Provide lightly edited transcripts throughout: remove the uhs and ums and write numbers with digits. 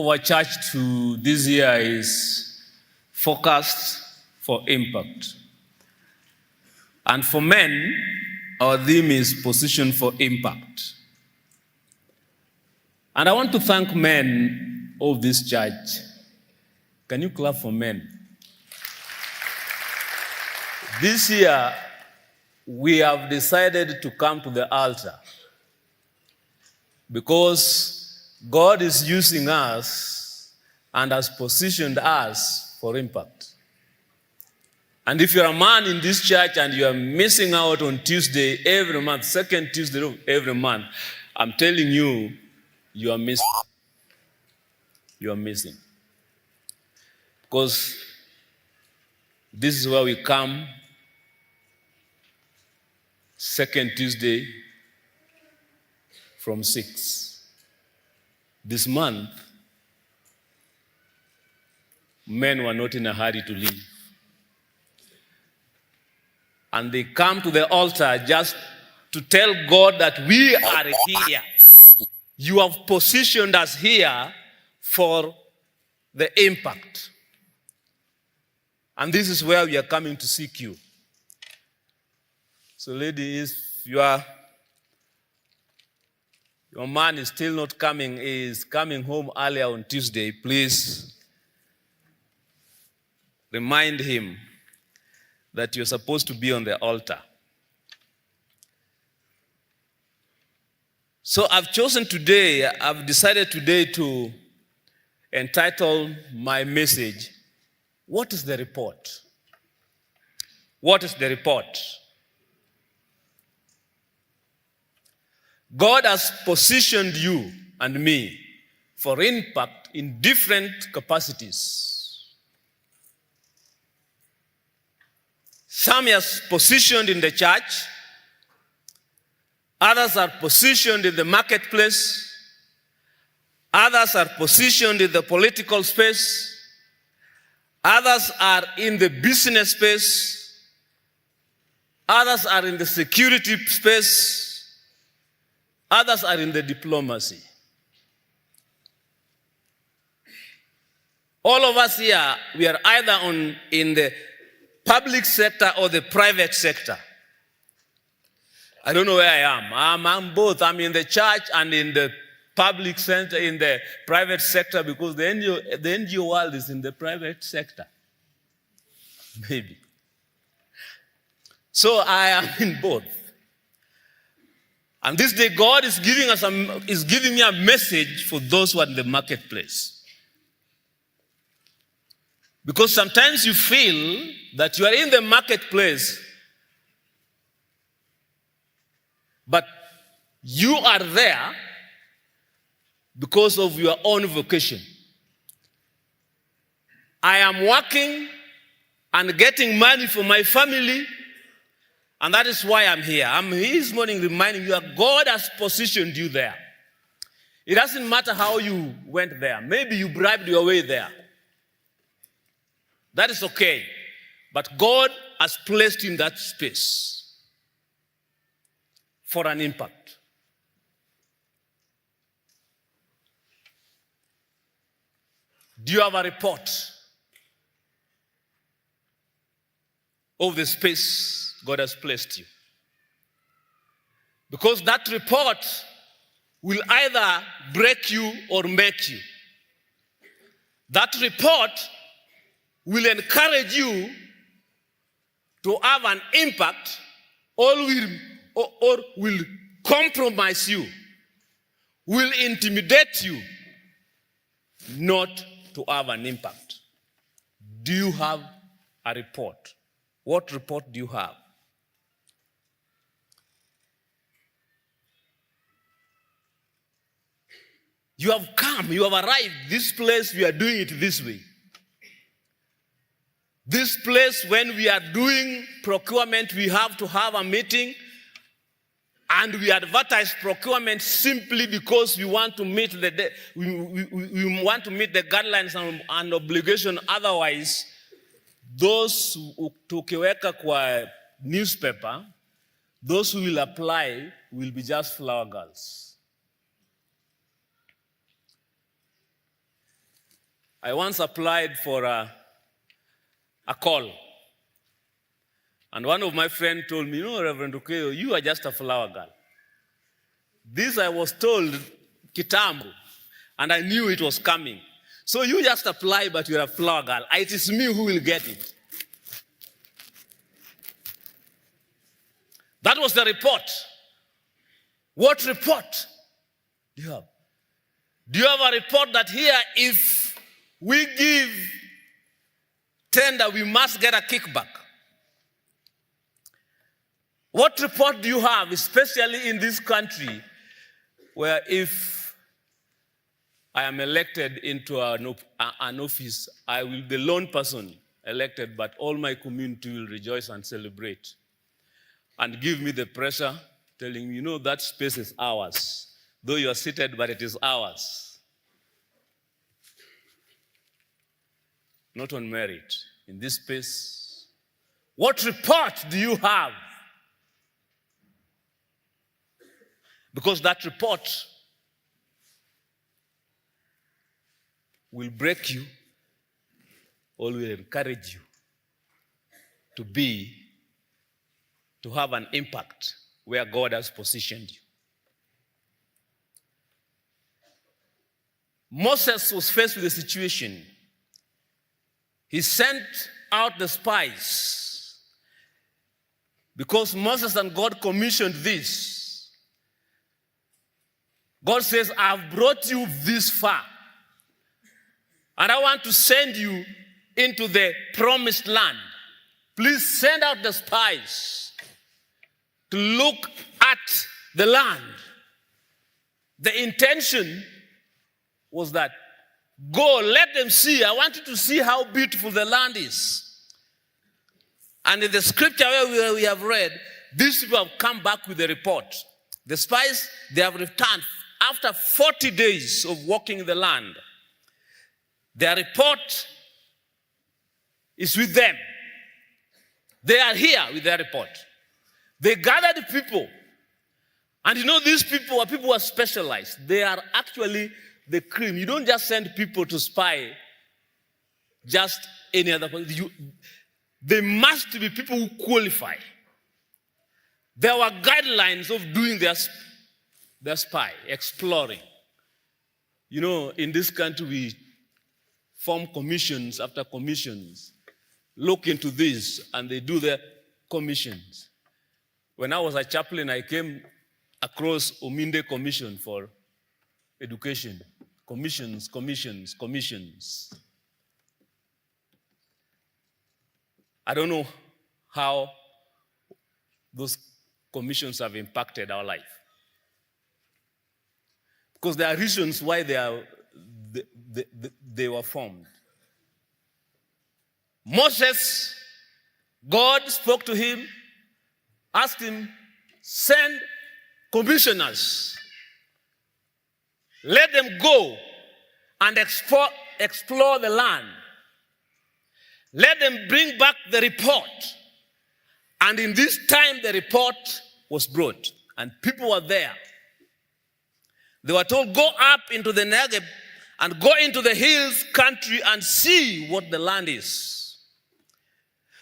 of our church to this year is Focused for Impact. And for men, our theme is Position for Impact. And I want to thank men of this church. Can you clap for men? This year, we have decided to come to the altar because God is using us and has positioned us for impact. And if you're a man in this church and you are missing out on Tuesday every month, second Tuesday of every month, I'm telling you, you are missing. You are missing. Because this is where we come second Tuesday from 6. This month, men were not in a hurry to leave. And they come to the altar just to tell God that we are here. You have positioned us here for the impact. And this is where we are coming to seek you. So ladies, if your man is still not coming, is coming home earlier on Tuesday, please remind him that you're supposed to be on the altar. So I've decided today to entitle my message, What is the Report? What is the report? God has positioned you and me for impact in different capacities. Some are positioned in the church, others are positioned in the marketplace, others are positioned in the political space, others are in the business space, others are in the security space, others are in the diplomacy. All of us here, we are either in the public sector or the private sector. I don't know where I am. I'm both. I'm in the church and in the public sector, in the private sector, because the NGO world is in the private sector. Maybe. So I am in both. And this day, God is giving me a message for those who are in the marketplace. Because sometimes you feel that you are in the marketplace, but you are there because of your own vocation. I am working and getting money for my family, and that is why I'm here. I'm here this morning reminding you that God has positioned you there. It doesn't matter how you went there. Maybe you bribed your way there. That is okay. But God has placed you in that space for an impact. Do you have a report of the space God has placed you? Because that report will either break you or make you. That report will encourage you to have an impact or will compromise you, will intimidate you not to have an impact. Do you have a report? What report do you have? You have come, you have arrived. This place, we are doing it this way. This place, when we are doing procurement, we have to have a meeting, and we advertise procurement simply because we want to meet we want to meet the guidelines and obligation. Otherwise, those tukiweka kwa newspaper, those who will apply will be just flower girls. I once applied for a call. And one of my friends told me, Reverend Okeyo, you are just a flower girl. This I was told kitambo, and I knew it was coming. So you just apply, but you're a flower girl. It is me who will get it. That was the report. What report do you have? Do you have a report that here, if we give tender, we must get a kickback? What report do you have, especially in this country, where if I am elected into an office, I will be the lone person elected, but all my community will rejoice and celebrate and give me the pressure, telling me, that space is ours. Though you are seated, but it is ours. Not on merit. In this space, what report do you have? Because that report will break you or will encourage you to have an impact where God has positioned you. Moses was faced with a situation. He sent out the spies because Moses and God commissioned this. God says, I've brought you this far, and I want to send you into the promised land. Please send out the spies to look at the land. The intention was that, go, let them see. I want you to see how beautiful the land is. And in the scripture where we have read, these people have come back with a report. The spies, they have returned after 40 days of walking in the land. Their report is with them. They are here with their report. They gathered people. And these people are people who are specialized. They are actually the cream. You don't just send people to spy just any other person. They must be people who qualify. There were guidelines of doing their spy, exploring. In this country, we form commissions after commissions. Look into this, and they do their commissions. When I was a chaplain, I came across Ominde Commission for Education. Commissions. I don't know how those commissions have impacted our life. Because there are reasons why they were formed. Moses, God spoke to him, asked him, send commissioners. Let them go and explore the land. Let them bring back the report. And in this time, the report was brought, and people were there. They were told, go up into the Negev and go into the hills country and see what the land is.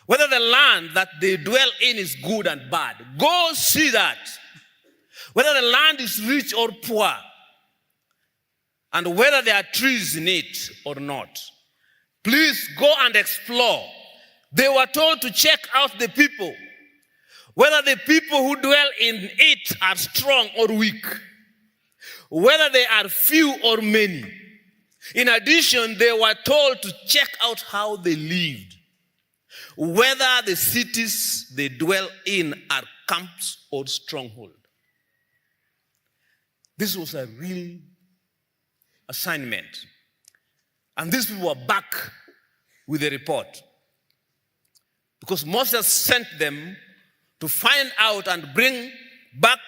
Whether the land that they dwell in is good and bad. Go see that. Whether the land is rich or poor. And whether there are trees in it or not. Please go and explore. They were told to check out the people. Whether the people who dwell in it are strong or weak. Whether they are few or many. In addition, they were told to check out how they lived. Whether the cities they dwell in are camps or strongholds. This was a real assignment. And these people were back with a report. Because Moses sent them to find out and bring back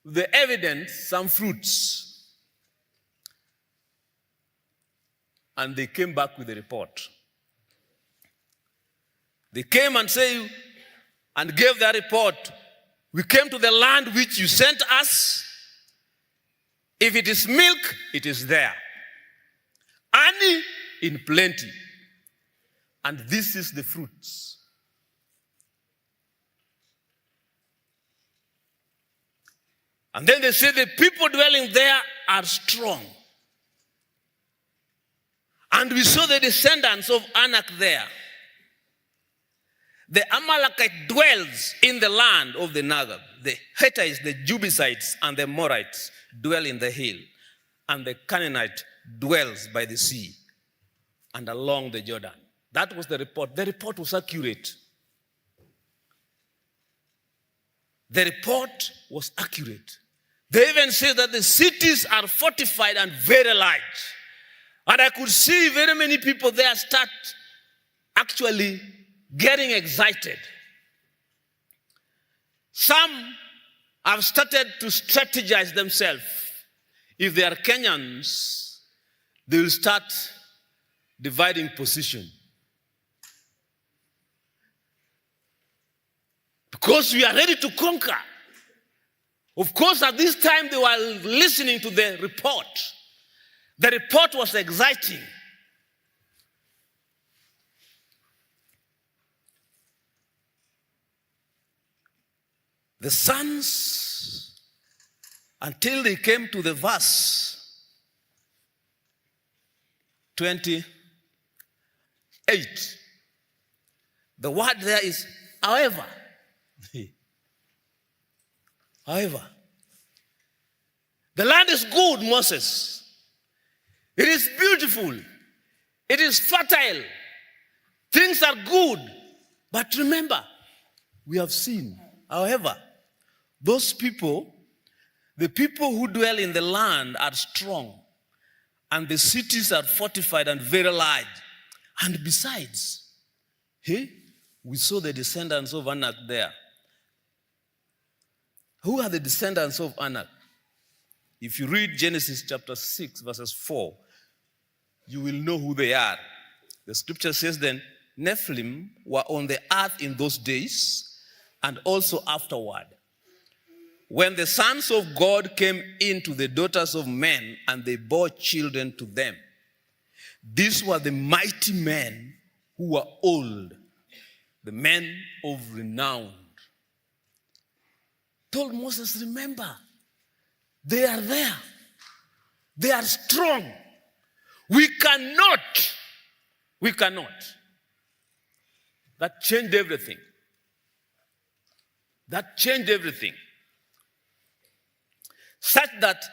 the evidence, some fruits. And they came back with a report. They came and say, and gave their report. We came to the land which you sent us. If it is milk, it is there. money in plenty. And this is the fruits. And then they say the people dwelling there are strong. And we saw the descendants of Anak there. The Amalekite dwells in the land of the Negev. The Hittites, the Jebusites, and the Amorites dwell in the hill. And the Canaanite dwells by the sea and along the Jordan. That was the report. The report was accurate. The report was accurate. They even say that the cities are fortified and very large. And I could see very many people there start actually getting excited. Some have started to strategize themselves. If they are Kenyans, they will start dividing position. Because we are ready to conquer. Of course, at this time, they were listening to the report. The report was exciting. The sons, until they came to the verse 28, the word there is, however. However, the land is good, Moses. It is beautiful. It is fertile. Things are good. But remember, we have seen, however, those people, the people who dwell in the land are strong, and the cities are fortified and very large. And besides, we saw the descendants of Anak there. Who are the descendants of Anak? If you read Genesis chapter 6, verses 4, you will know who they are. The scripture says then, Nephilim were on the earth in those days and also afterward, when the sons of God came into the daughters of men and they bore children to them. These were the mighty men who were old, the men of renown. Told Moses, remember, they are there. They are strong. We cannot. That changed everything. That changed everything. Such that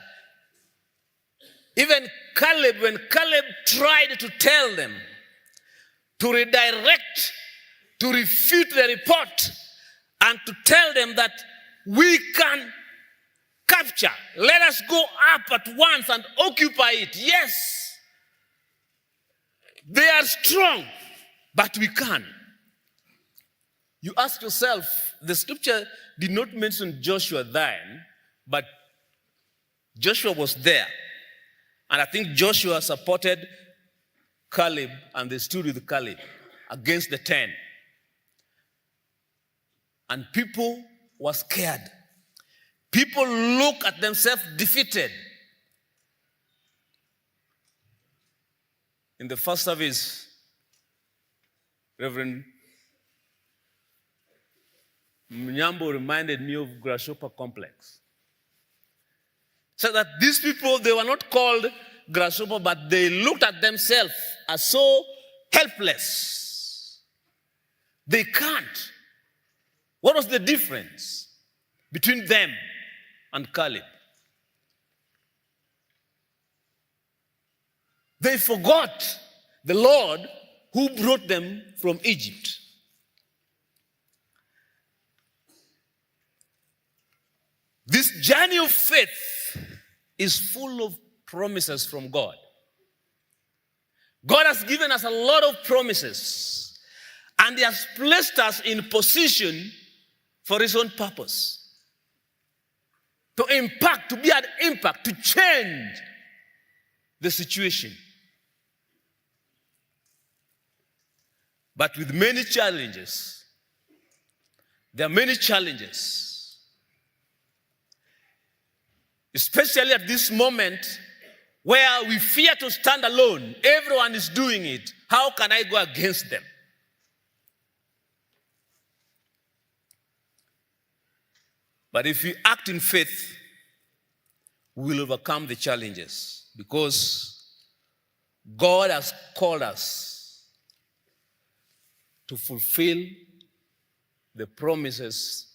even Caleb, when Caleb tried to tell them, to redirect, to refute the report, and to tell them that we can capture, let us go up at once and occupy it. Yes, they are strong, but we can. You ask yourself, the scripture did not mention Joshua then, but Joshua was there. And I think Joshua supported Caleb, and they stood with Caleb against the 10. And people were scared. People look at themselves defeated. In the first service, Reverend Mnyambo reminded me of Grasshopper Complex. So that these people, they were not called grasshopper, but they looked at themselves as so helpless. They can't. What was the difference between them and Caleb? They forgot the Lord who brought them from Egypt. This journey of faith is full of promises from God. God has given us a lot of promises, and He has placed us in position for His own purpose. To impact, to be an impact, to change the situation. But with many challenges. There are many challenges. Especially at this moment where we fear to stand alone. Everyone is doing it. How can I go against them? But if we act in faith, we will overcome the challenges because God has called us to fulfill the promises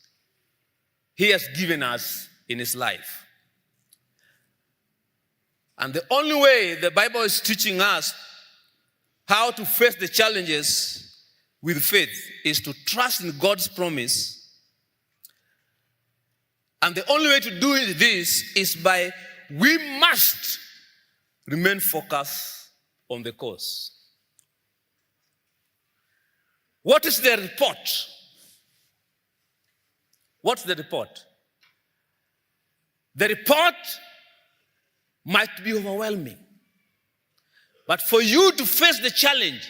He has given us in His life. And the only way the Bible is teaching us how to face the challenges with faith is to trust in God's promise. And the only way to do this is by we must remain focused on the cause. What is the report? What's the report? The report might be overwhelming. But for you to face the challenge,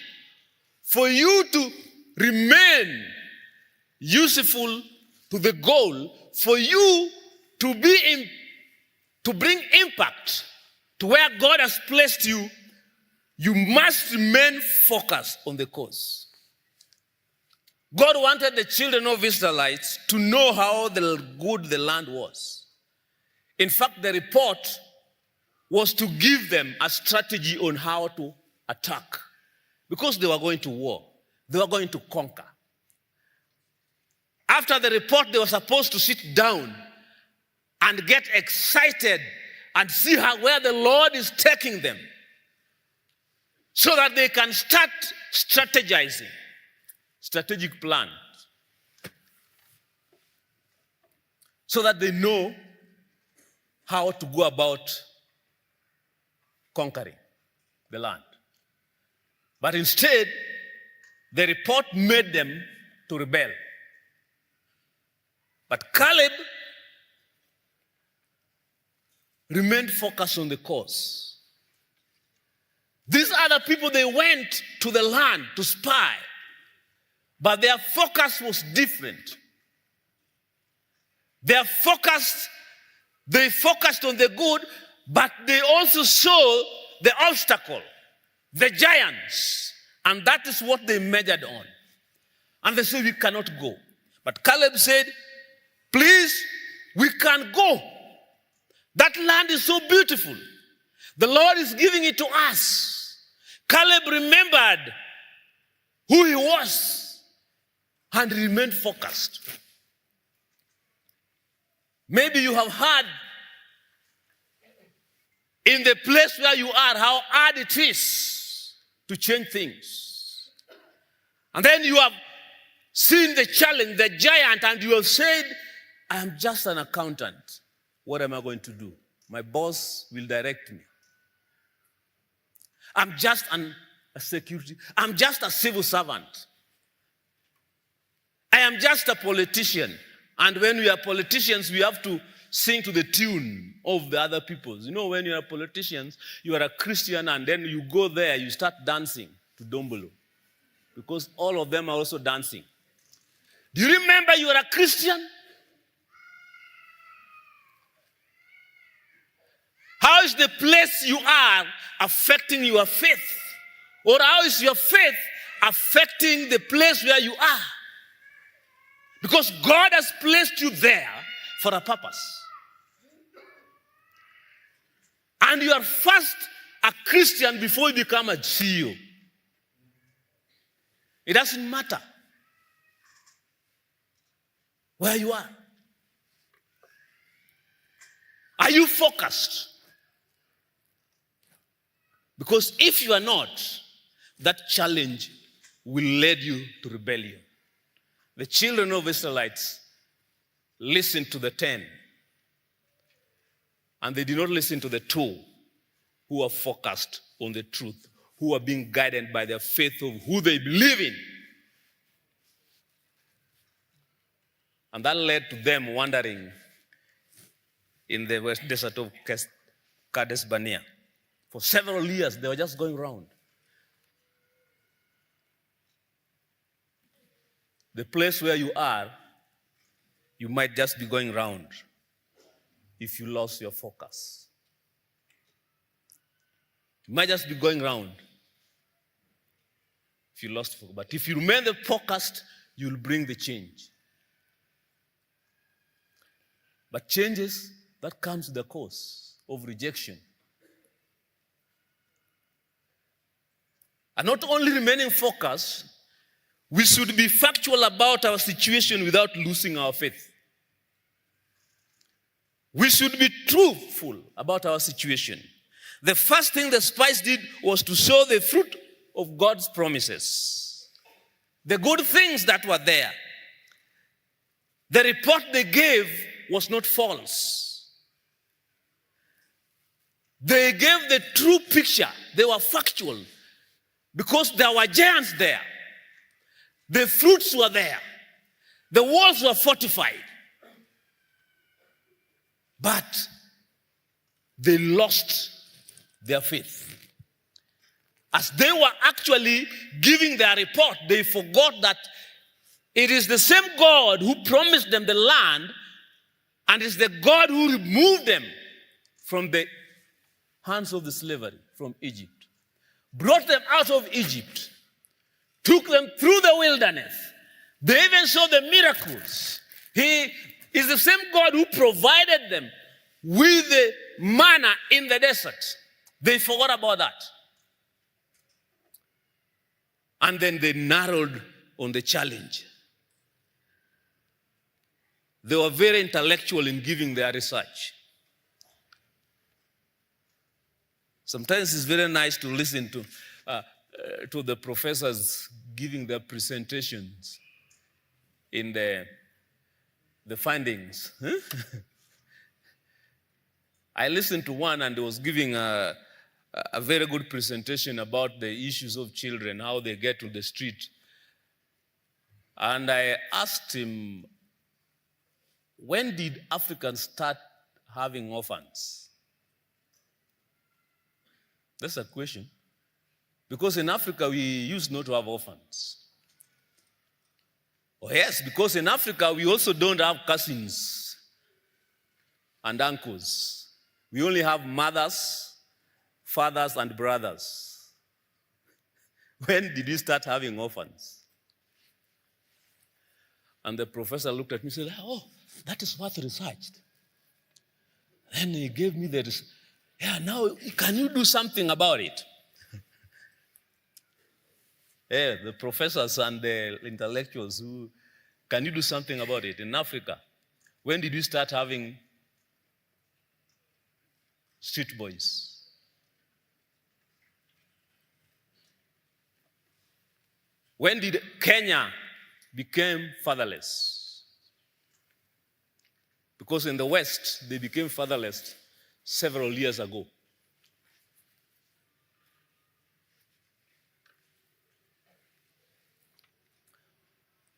for you to remain useful to the goal, for you to bring impact to where God has placed you, you must remain focused on the cause. God wanted the children of Israelites to know how good the land was. In fact, the report was to give them a strategy on how to attack. Because they were going to war. They were going to conquer. After the report, they were supposed to sit down and get excited and see where the Lord is taking them so that they can start strategizing, strategic plan, so that they know how to go about conquering the land. But instead, the report made them to rebel. But Caleb remained focused on the cause. These other people, they went to the land to spy, but their focus was different. They focused on the good, but they also saw the obstacle, the giants, and that is what they measured on. And they said, we cannot go. But Caleb said, please, we can go. That land is so beautiful. The Lord is giving it to us. Caleb remembered who he was and remained focused. Maybe you have heard in the place where you are how hard it is to change things. And then you have seen the challenge, the giant, and you have said, I am just an accountant. What am I going to do? My boss will direct me. I'm just a security. I'm just a civil servant. I am just a politician. And when we are politicians, we have to sing to the tune of the other peoples. You know, when you are politicians, you are a Christian, and then you go there, you start dancing to Dombolo. Because all of them are also dancing. Do you remember you are a Christian? How is the place you are affecting your faith? Or how is your faith affecting the place where you are? Because God has placed you there for a purpose. And you are first a Christian before you become a CEO. It doesn't matter where you are. Are you focused? Because if you are not, that challenge will lead you to rebellion. The children of Israelites listened to the 10. And they did not listen to the 2 who are focused on the truth, who are being guided by their faith of who they believe in. And that led to them wandering in the west desert of Kadesh Barnea. For several years, they were just going around. The place where you are, you might just be going around if you lost your focus. You might just be going round if you lost focus. But if you remain focused, you'll bring the change. But changes, that comes with the cost of rejection. And not only remaining focused, we should be factual about our situation without losing our faith. We should be truthful about our situation. The first thing the spies did was to show the fruit of God's promises. The good things that were there. The report they gave was not false. They gave the true picture. They were factual because there were giants there. The fruits were there. The walls were fortified. But they lost their faith. As they were actually giving their report, they forgot that it is the same God who promised them the land, and it's the God who removed them from the hands of the slavery from Egypt, brought them out of Egypt, took them through the wilderness. They even saw the miracles. He is the same God who provided them with the manna in the desert. They forgot about that. And then they narrowed on the challenge. They were very intellectual in giving their research. Sometimes it's very nice to listen to the professors giving their presentations in the findings. I listened to one, and he was giving a very good presentation about the issues of children, how they get to the street. And I asked him, when did Africans start having orphans? That's a question. Because in Africa, we used not to have orphans. Oh yes, because in Africa, we also don't have cousins and uncles. We only have mothers, fathers, and brothers. When did we start having orphans? And the professor looked at me and said, oh, that is worth researched. Then he gave me the, now can you do something about it? The professors and the intellectuals who, can you do something about it? In Africa, when did you start having street boys? When did Kenya become fatherless? Because in the West, they became fatherless several years ago.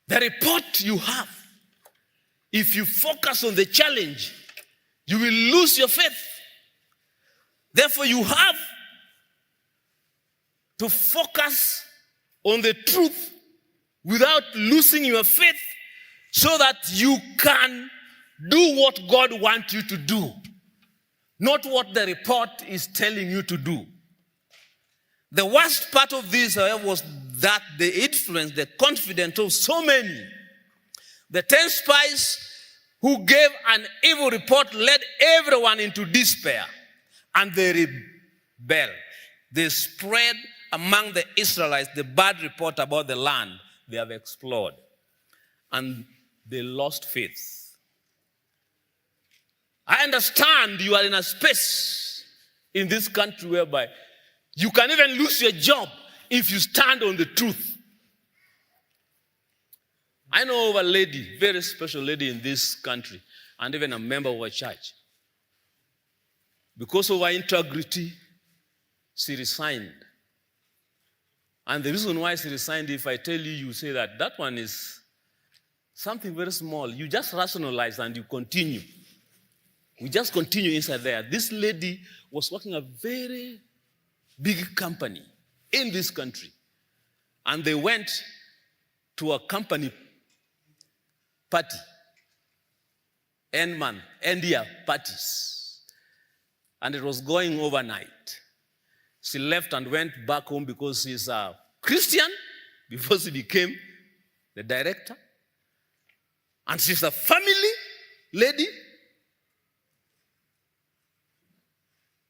The report you have, if you focus on the challenge, you will lose your faith. Therefore, you have to focus on the truth without losing your faith so that you can do what God wants you to do, not what the report is telling you to do. The worst part of this, however, was that they influenced the confidence of so many. The 10 spies who gave an evil report led everyone into despair, and they rebelled. They spread among the Israelites the bad report about the land they have explored, and they lost faith. I understand you are in a space in this country whereby you can even lose your job if you stand on the truth. I know of a lady, very special lady in this country, and even a member of a church. Because of her integrity, she resigned. And the reason why she resigned, if I tell you, you say that one is something very small. You just rationalize and you continue. We just continue inside there. This lady was working a very big company in this country. And they went to a company party, end year parties. And it was going overnight. She left and went back home because she's a Christian before she became the director. And she's a family lady.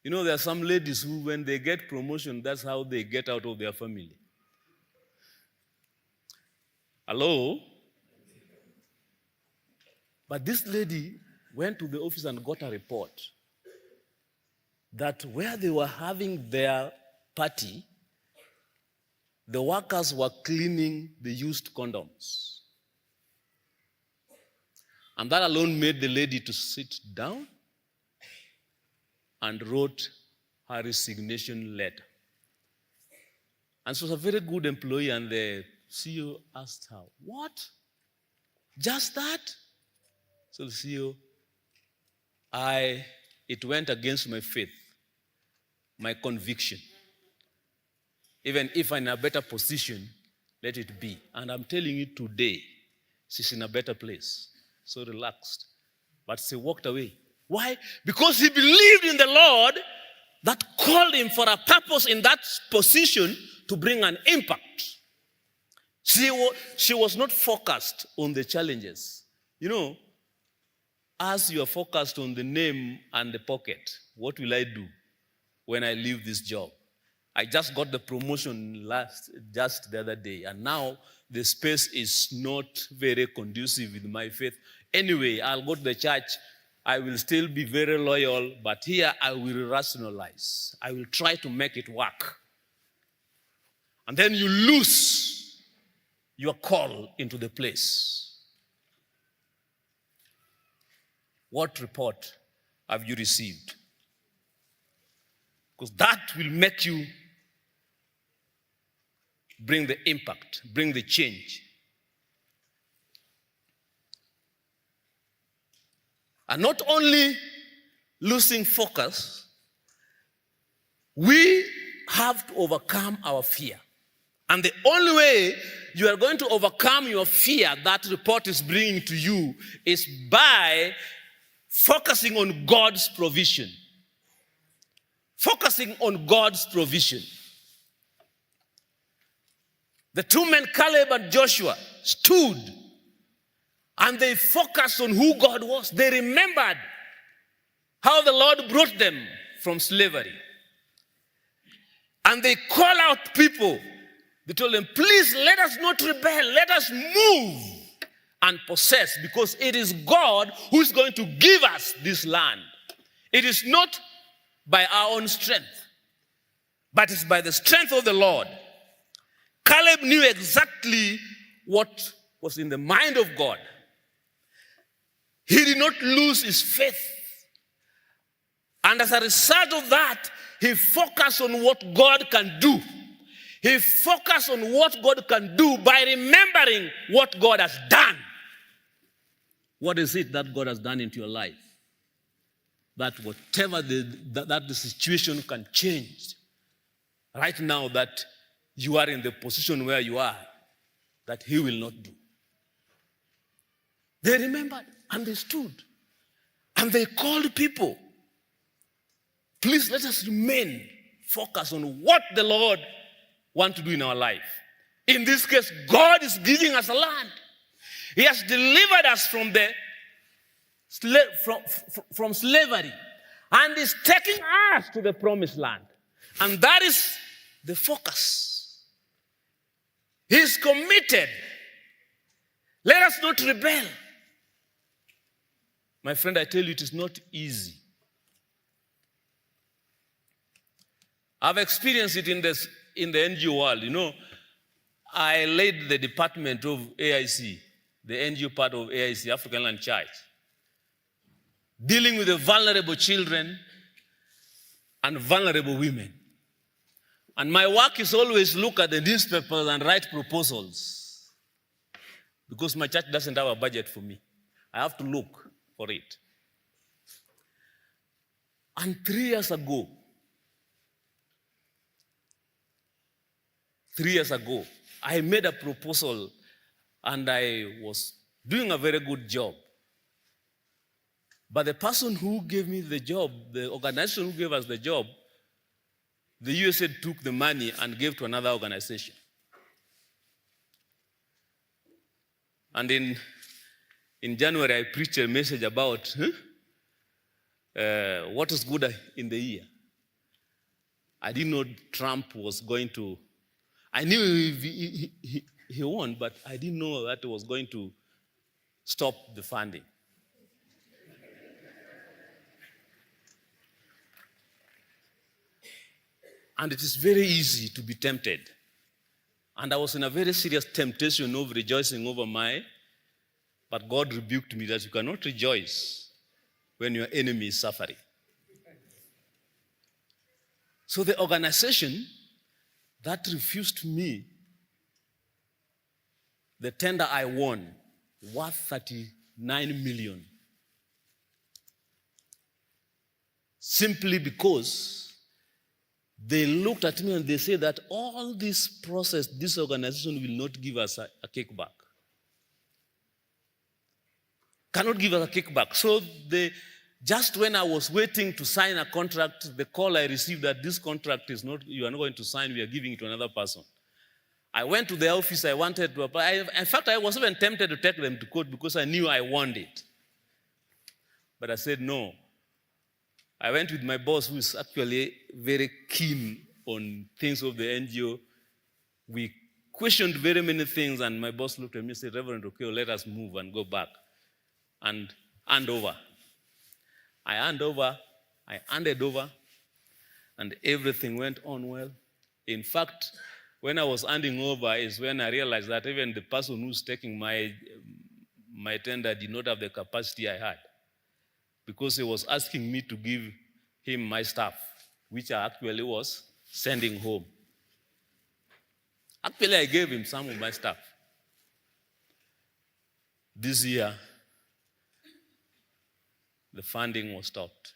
You know, there are some ladies who, when they get promotion, that's how they get out of their family. Hello? But this lady went to the office and got a report that where they were having their party, the workers were cleaning the used condoms. And that alone made the lady to sit down and wrote her resignation letter. And she was a very good employee, and the CEO asked her, "What? Just that?" So the CEO, it went against my faith, my conviction. Even if I'm in a better position, let it be. And I'm telling you today, she's in a better place. So relaxed. But she walked away. Why? Because he believed in the Lord that called him for a purpose in that position to bring an impact. She was not focused on the challenges. You know, as you are focused on the name and the pocket, what will I do when I leave this job? I just got the promotion just the other day, and now the space is not very conducive with my faith. Anyway, I'll go to the church. I will still be very loyal, but here I will rationalize. I will try to make it work. And then you lose your call into the place. What report have you received? Because that will make you bring the impact, bring the change. And not only losing focus, we have to overcome our fear. And the only way you are going to overcome your fear that report is bringing to you is by focusing on God's provision. Focusing on God's provision. The two men, Caleb and Joshua, stood and they focused on who God was. They remembered how the Lord brought them from slavery. And they called out people. They told them, "Please let us not rebel. Let us move and possess, because it is God who is going to give us this land. It is not by our own strength, but it's by the strength of the Lord." Caleb knew exactly what was in the mind of God. He did not lose his faith. And as a result of that, he focused on what God can do. He focused on what God can do by remembering what God has done. What is it that God has done into your life? That whatever the situation can change. Right now that you are in the position where you are, that he will not do. They remembered and they stood. And they called people. Please let us remain focused on what the Lord wants to do in our life. In this case, God is giving us a land. He has delivered us from from slavery and is taking us to the promised land. And that is the focus. He is committed. Let us not rebel. My friend, I tell you, it is not easy. I've experienced it in the NGO world. You know, I led the department of A.I.C, the NGO part of A.I.C, African Land Church, dealing with the vulnerable children and vulnerable women. And my work is always look at the newspapers and write proposals, because my church doesn't have a budget for me. I have to look for it. And 3 years ago, I made a proposal and I was doing a very good job. But the person who gave me the job, the organization who gave us the job, the USA took the money and gave to another organization. And in January, I preached a message about what is good in the year. I didn't know Trump was going to, I knew he won, but I didn't know that he was going to stop the funding. And it is very easy to be tempted. And I was in a very serious temptation of rejoicing over but God rebuked me that you cannot rejoice when your enemy is suffering. So the organization that refused me the tender I won, worth 39 million, simply because they looked at me and they said that all this process, this organization will not give us a kickback. Cannot give us a kickback. So just when I was waiting to sign a contract, the call I received that this contract is not, you are not going to sign, we are giving it to another person. I went to the office, I wanted to apply. In fact, I was even tempted to take them to court because I knew I wanted it. But I said no. I went with my boss, who is actually very keen on things of the NGO. We questioned very many things, and my boss looked at me and said, Reverend Okeyo, let us move and go back and hand over. I handed over, and everything went on well. In fact, when I was handing over is when I realized that even the person who's taking my tender did not have the capacity I had, because he was asking me to give him my stuff, which I actually was sending home. Actually, I gave him some of my stuff. This year, the funding was stopped.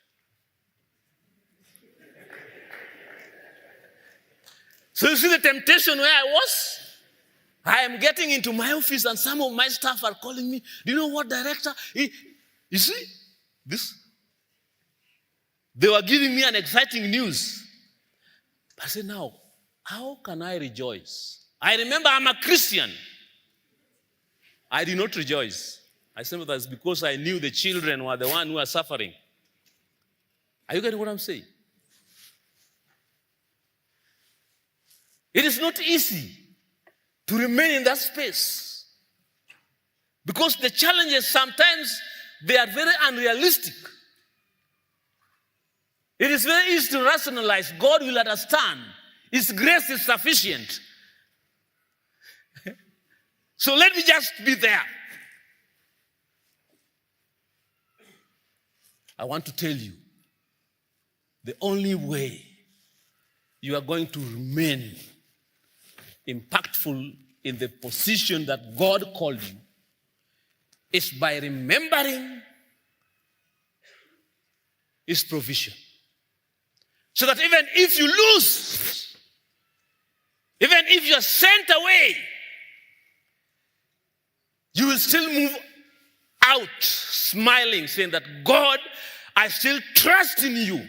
So you see the temptation where I was? I am getting into my office and some of my staff are calling me. Do you know what, director? You see, this? They were giving me an exciting news. I said, now, how can I rejoice? I remember I'm a Christian. I did not rejoice. I sympathize because I knew the children were the ones who were suffering. Are you getting what I'm saying? It is not easy to remain in that space because the challenges sometimes they are very unrealistic. It is very easy to rationalize. God will understand. His grace is sufficient. So let me just be there. I want to tell you, the only way you are going to remain impactful in the position that God called you is by remembering His provision. So that even if you lose, even if you're sent away, you will still move out smiling, saying that, God, I still trust in you.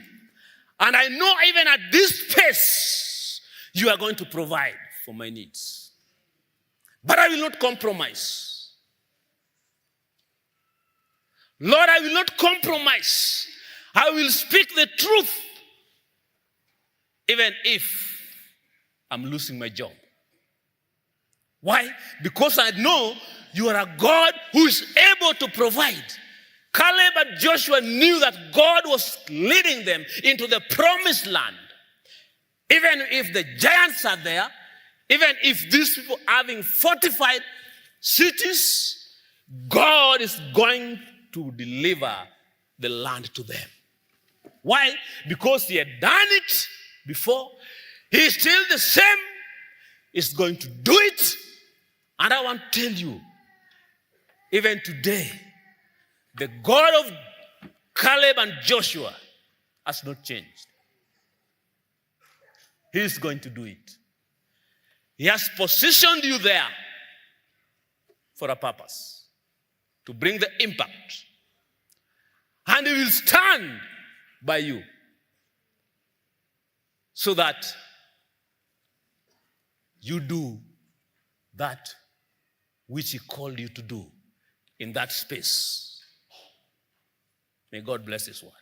And I know even at this pace, you are going to provide for my needs. But I will not compromise. Lord, I will not compromise. I will speak the truth, even if I'm losing my job. Why? Because I know you are a God who is able to provide. Caleb and Joshua knew that God was leading them into the promised land. Even if the giants are there, even if these people are having fortified cities, God is going to deliver the land to them. Why? Because He had done it before. He is still the same. He's going to do it. And I want to tell you, even today, the God of Caleb and Joshua has not changed. He is going to do it. He has positioned you there for a purpose, to bring the impact. And He will stand by you. so that you do that which he called you to do in that space. May God bless his word.